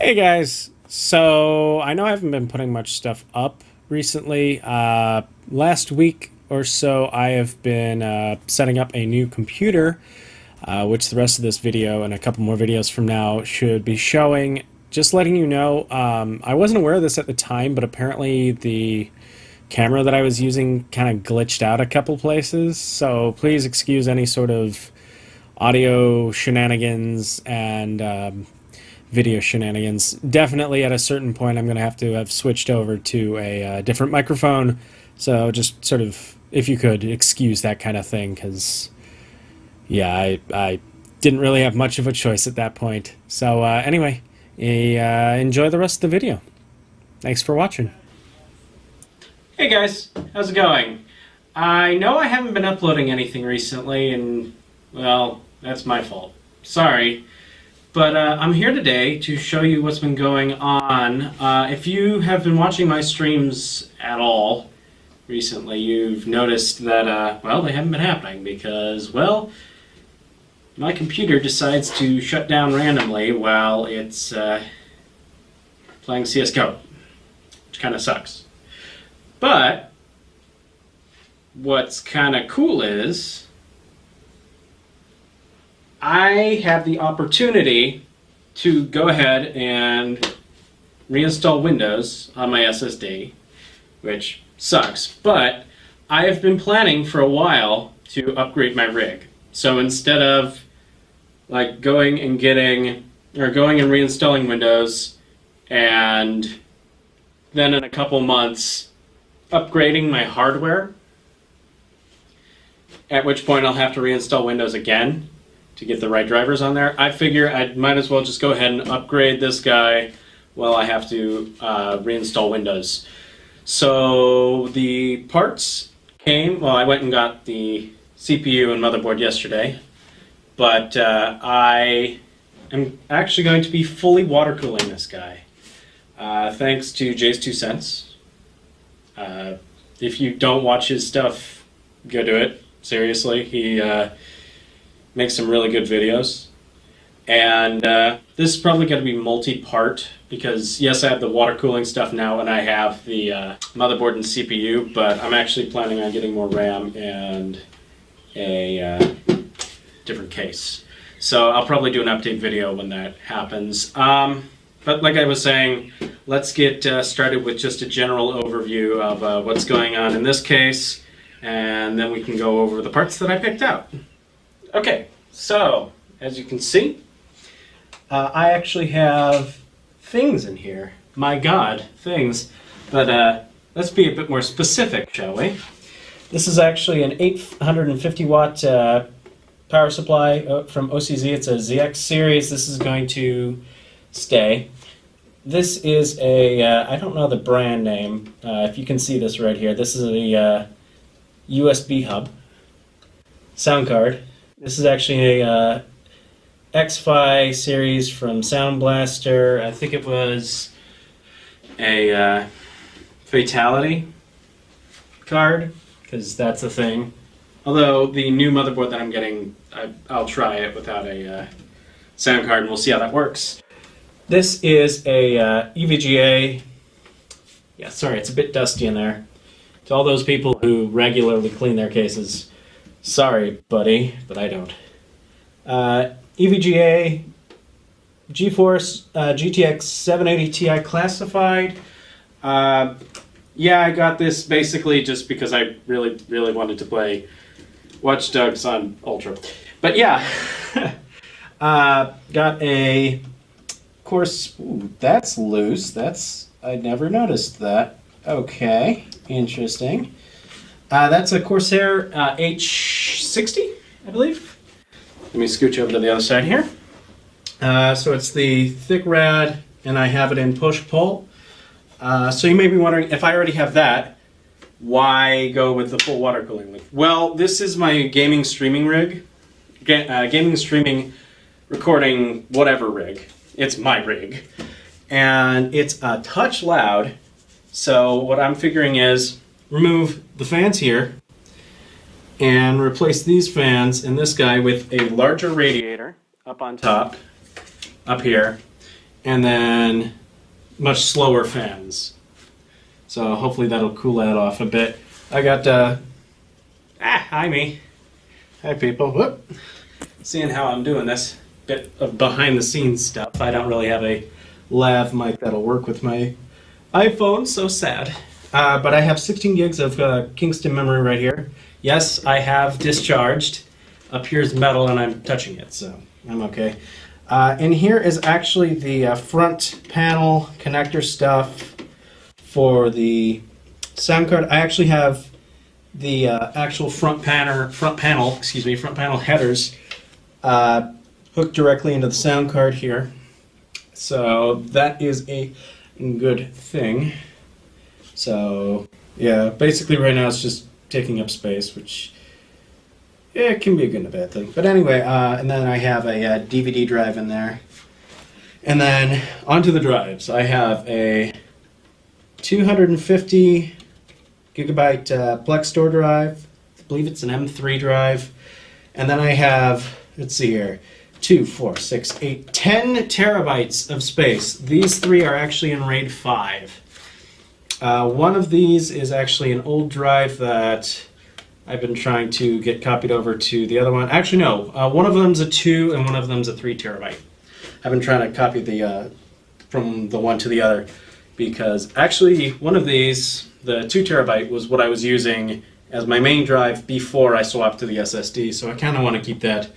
Hey guys, so I know I haven't been putting much stuff up recently. Last week or so, I have been setting up a new computer, which the rest of this video and a couple more videos from now should be showing. Just letting you know, I wasn't aware of this at the time, but apparently the camera that I was using kind of glitched out a couple places, so please excuse any sort of audio shenanigans and video shenanigans. Definitely at a certain point I'm going to have switched over to a different microphone, so just sort of, if you could, excuse that kind of thing, because, yeah, I didn't really have much of a choice at that point. So anyway, enjoy the rest of the video. Thanks for watching. Hey guys, how's it going? I know I haven't been uploading anything recently, and, well, that's my fault. Sorry. But I'm here today to show you what's been going on. If you have been watching my streams at all recently, you've noticed that, well, they haven't been happening because, well, my computer decides to shut down randomly while it's playing CSGO, which kind of sucks. But what's kind of cool is I have the opportunity to go ahead and reinstall Windows on my SSD, which sucks, but I have been planning for a while to upgrade my rig. So instead of like going and reinstalling Windows and then in a couple months upgrading my hardware, at which point I'll have to reinstall Windows again to get the right drivers on there, I figure I might as well just go ahead and upgrade this guy while I have to reinstall Windows. So the parts came, well, I went and got the CPU and motherboard yesterday, but I am actually going to be fully water cooling this guy, thanks to Jay's 2 cents. If you don't watch his stuff, go do it. Seriously, he makes some really good videos. And this is probably going to be multi-part because, yes, I have the water cooling stuff now and I have the motherboard and CPU, but I'm actually planning on getting more RAM and a different case. So I'll probably do an update video when that happens. But like I was saying, let's get started with just a general overview of what's going on in this case, and then we can go over the parts that I picked out. Okay, so as you can see, I actually have things in here. My God, things. But let's be a bit more specific, shall we? This is actually an 850 watt power supply from OCZ. It's a ZX series. This is going to stay. This is a, I don't know the brand name. If you can see this right here, this is a USB hub sound card. This is actually a X-Fi series from Sound Blaster. I think it was a Fatality card, because that's a thing. Although the new motherboard that I'm getting, I'll try it without a sound card and we'll see how that works. This is a EVGA. Yeah, sorry, it's a bit dusty in there. To all those people who regularly clean their cases, sorry, buddy, but I don't. EVGA GeForce GTX 780 Ti classified. Yeah, I got this basically just because I really wanted to play Watch Dogs on Ultra. But yeah, got a, of course, ooh, that's loose. I never noticed that. Okay, interesting. That's a Corsair H60, I believe. Let me scooch over to the other side here. So it's the thick rad, and I have it in push-pull. So you may be wondering, if I already have that, why go with the full water cooling rig? Well, this is my gaming streaming rig. Gaming streaming recording whatever rig. It's my rig. And it's a touch loud. So what I'm figuring is remove the fans here and replace these fans and this guy with a larger radiator up on top, up here, and then much slower fans. So hopefully that'll cool that off a bit. I got, hi me. Hi people. Whoop. Seeing how I'm doing this. Bit of behind the scenes stuff. I don't really have a lav mic that'll work with my iPhone, so sad. But I have 16 gigs of Kingston memory right here. Yes, I have discharged. Up here is metal and I'm touching it, so I'm okay. And here is actually the front panel connector stuff for the sound card. I actually have the actual front panel headers hooked directly into the sound card here. So that is a good thing. So yeah, basically right now it's just taking up space, which it can be a good and a bad thing. But anyway, and then I have a DVD drive in there. And then onto the drives. I have a 250 gigabyte Plex Store drive. I believe it's an M3 drive. And then I have, let's see here, 2, 4, 6, 8, 10 terabytes of space. These three are actually in RAID 5. One of these is actually an old drive that I've been trying to get copied over to the other one. Actually, no. One of them's a 2 and one of them's a 3 terabyte. I've been trying to copy the from the one to the other because actually one of these, the 2 terabyte, was what I was using as my main drive before I swapped to the SSD. So I kind of want to keep that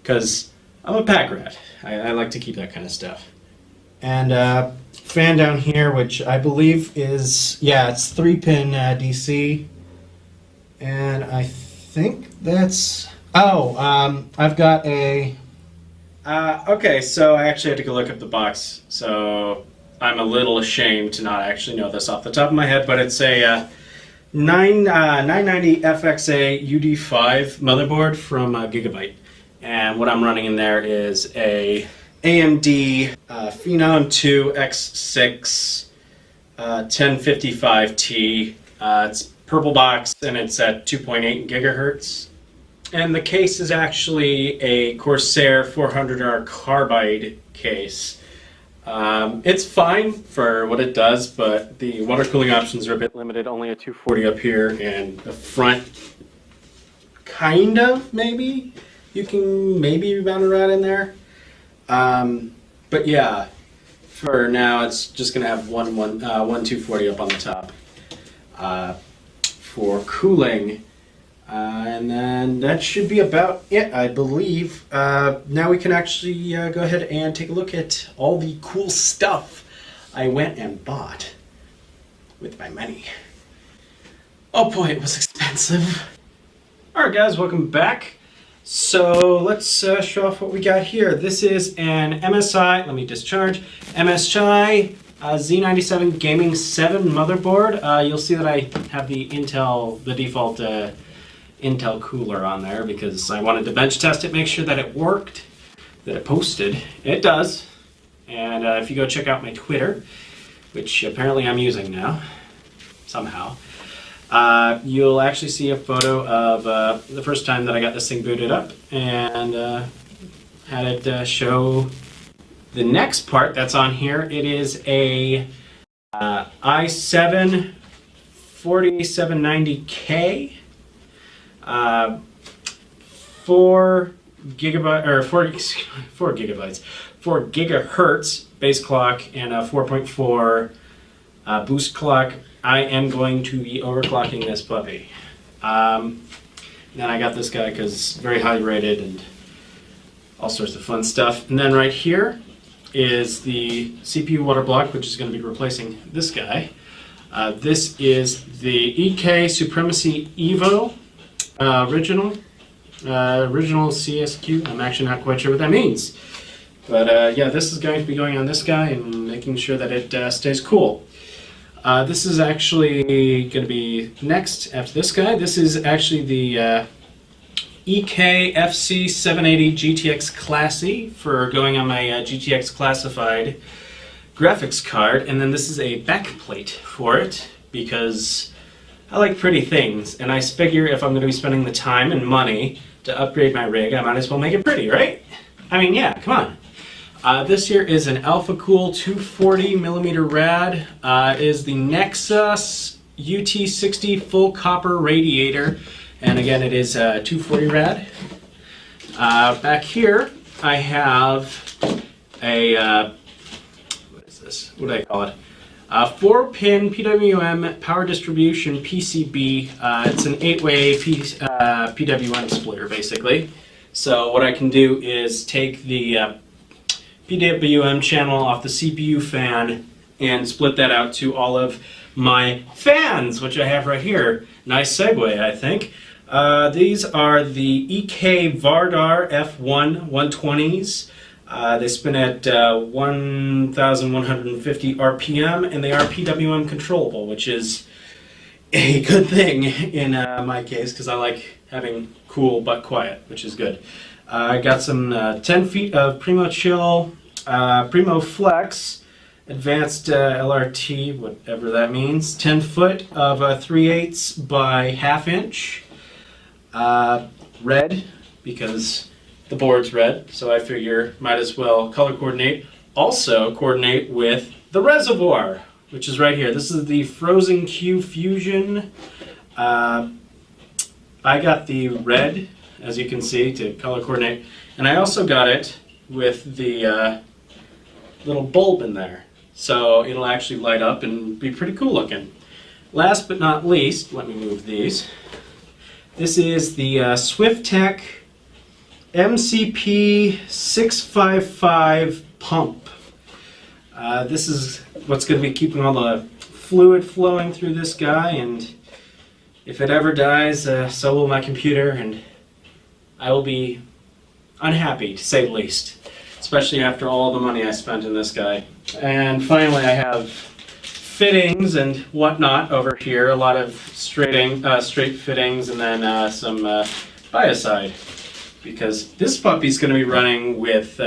because I'm a pack rat. I like to keep that kind of stuff. And fan down here, which I believe is, yeah, it's 3-pin DC. And I think that's, I've got a, okay, so I actually had to go look up the box. So I'm a little ashamed to not actually know this off the top of my head, but it's a 990 FXA UD5 motherboard from Gigabyte. And what I'm running in there is a AMD Phenom 2 X6 1055T. It's purple box and it's at 2.8 gigahertz. And the case is actually a Corsair 400R carbide case. It's fine for what it does, but the water cooling options are a bit limited. Only a 240 up here, and the front, kind of, maybe. You can maybe mount it right in there. But yeah, for now, it's just going to have one 240 up on the top for cooling. And then that should be about it, I believe. Now we can actually go ahead and take a look at all the cool stuff I went and bought with my money. Oh boy, it was expensive. Alright guys, welcome back. So let's show off what we got here. This is an MSI, let me discharge, MSI Z97 Gaming 7 motherboard. You'll see that I have the default Intel cooler on there because I wanted to bench test it, make sure that it worked, that it posted. It does. And if you go check out my Twitter, which apparently I'm using now, somehow, you'll actually see a photo of the first time that I got this thing booted up and had it show the next part that's on here. It is a i7 4790K. 4 gigahertz base clock and a 4.4 boost clock. I am going to be overclocking this puppy. Then I got this guy because very highly rated and all sorts of fun stuff. And then right here is the CPU water block, which is going to be replacing this guy. This is the EK Supremacy Evo. Original CSQ. I'm actually not quite sure what that means. But yeah, this is going to be going on this guy and making sure that it stays cool. This is actually going to be next after this guy. This is actually the EK FC 780 GTX Classy for going on my GTX classified graphics card. And then this is a back plate for it because I like pretty things, and I figure if I'm going to be spending the time and money to upgrade my rig, I might as well make it pretty, right? I mean, yeah, come on. This here is an Alpha Cool 240 millimeter rad. It is the Nexus UT60 full copper radiator, and again it is a 240 rad. Back here I have a what is this? What do I call it? A 4-pin PWM power distribution PCB. It's an 8-way PWM splitter basically. So what I can do is take the PWM channel off the CPU fan and split that out to all of my fans, which I have right here. Nice segue, I think. These are the EK Vardar F1 120s. They spin at 1,150 RPM, and they are PWM controllable, which is a good thing in my case, because I like having cool but quiet, which is good. I got some 10 feet of Primo Chill, Primo Flex, Advanced LRT, whatever that means. 10 foot of 3/8 by 1/2 inch. Red, because the board's red, so I figure might as well color coordinate. Also coordinate with the reservoir, which is right here. This is the Frozen Q Fusion. I got the red, as you can see, to color coordinate. And I also got it with the little bulb in there. So it'll actually light up and be pretty cool looking. Last but not least, let me move these. This is the Swiftech MCP 655 pump. This is what's going to be keeping all the fluid flowing through this guy, and if it ever dies, so will my computer, and I will be unhappy, to say the least. Especially after all the money I spent in this guy. And finally I have fittings and whatnot over here. A lot of straight fittings, and then some biocide. Because this puppy's going to be running with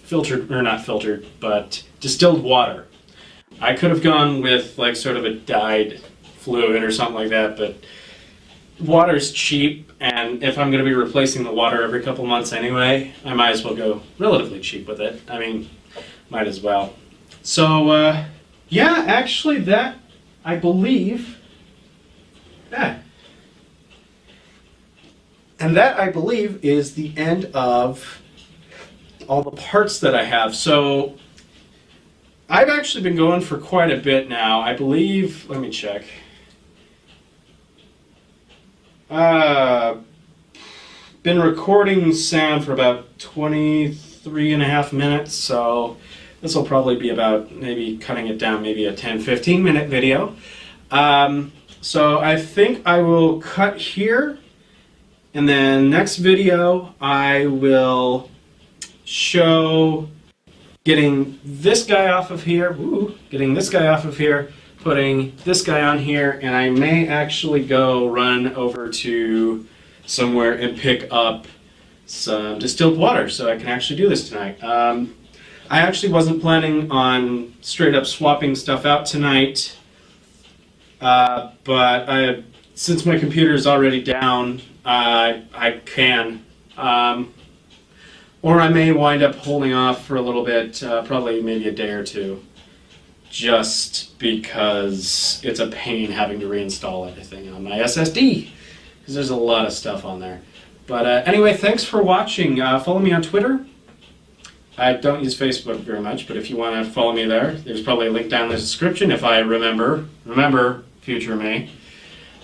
filtered, or not filtered, but distilled water. I could have gone with like sort of a dyed fluid or something like that, but water's cheap, and if I'm going to be replacing the water every couple months anyway, I might as well go relatively cheap with it. I mean, might as well. So, yeah, actually that, I believe, yeah. And that, I believe, is the end of all the parts that I have. So, I've actually been going for quite a bit now. I believe, let me check. Been recording sound for about 23.5 minutes, so this will probably be about, maybe cutting it down, maybe a 10-15 minute video. So I think I will cut here, and then next video I will show getting this guy off of here, putting this guy on here, and I may actually go run over to somewhere and pick up some distilled water so I can actually do this tonight. I actually wasn't planning on straight up swapping stuff out tonight, but since my computer is already down, I can. Or I may wind up holding off for a little bit, probably maybe a day or two, just because it's a pain having to reinstall everything on my SSD, because there's a lot of stuff on there. But anyway, thanks for watching. Follow me on Twitter. I don't use Facebook very much, but if you want to follow me there, there's probably a link down in the description if I remember, future me.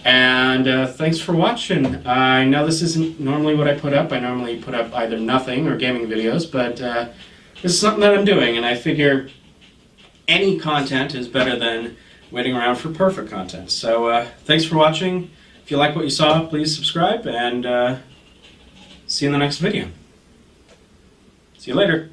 And thanks for watching. I know this isn't normally what I put up. I normally put up either nothing or gaming videos, but this is something that I'm doing, and I figure any content is better than waiting around for perfect content. So thanks for watching. If you like what you saw, please subscribe, and see you in the next video. See you later.